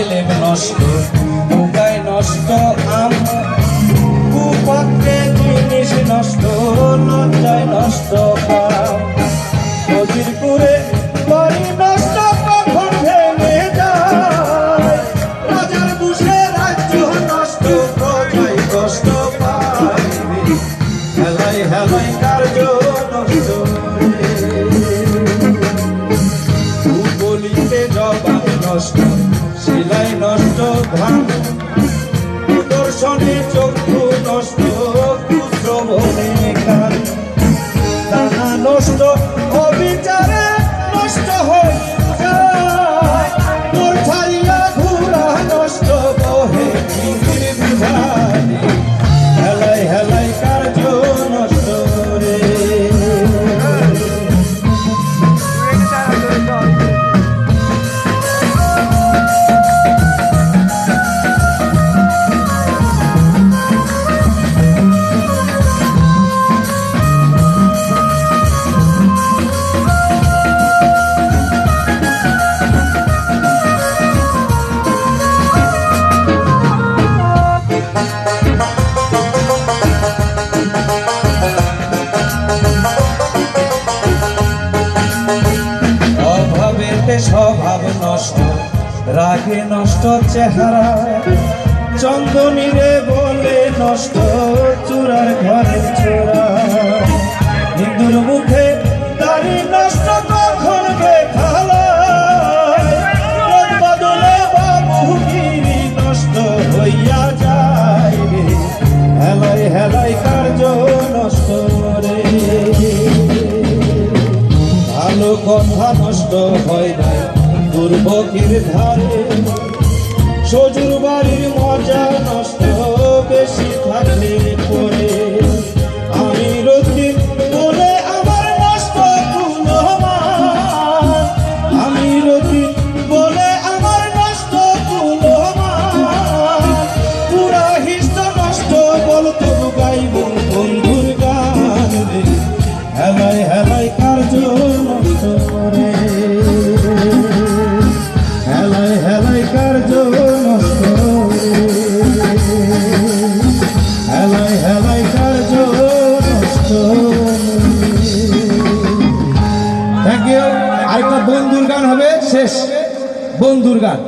লেব নষ্ট, পোকায় নষ্ট আম, কুপাত্রে জিনিস নষ্ট, লজ্জায় নষ্ট কাম। নদীর কুড়ে বাড়ি নষ্ট, কখন ভেঙে যায়। রাজার বুঝে রাজ্য নষ্ট, প্রজায় কষ্ট পায়। হেলাই হেলাই কার্য নষ্ট, বলিতে জবাব নষ্ট, সেলাই নষ্ট ধান, দর্শনে চক্ষু নষ্ট, কুশ্রবণে কান। দানা নষ্ট, অবিচারে নষ্ট হয়ে যায়। তোর ছাড়িয়া ঘুরা নষ্ট, বহে পৃথিবীর বিধান। হেলাই হেলাই কার্য নষ্ট রে। স্বভাব নষ্ট, রাগে নষ্ট চেহারা, চন্দনীরে বলে নষ্ট, চূড়ার ঘরের চূড়া। হিন্দুর মুখে দাড়ি নষ্ট, কখন বেখালায়। বদলে বাবুগিরি নষ্ট হইয়া যায় রে। হেলাই হেলাই কার্য নষ্ট রে। ভালো কথা নষ্ট হয় নাই দুর্ভোগের ধারে, শ্বশুর বাড়ির মজা নষ্ট, বেশি থাকলে পরে। আমি রতিন বলে আমার নষ্ট কুলমান, আমি রতিন বলে আমার নষ্ট কুলমান। পুরা হিষ্ট নষ্ট, বলতো গাইব বন্ধুর গান রে। হেলাই হেলাই কার্য নষ্ট রে। হেলাই হেলাই কার্য নষ্ট রে। হেলাই হেলাই কার্য নষ্ট। Thank you. আরেকটা বন্ধুর গান হবে, শেষ বন্ধুর গান।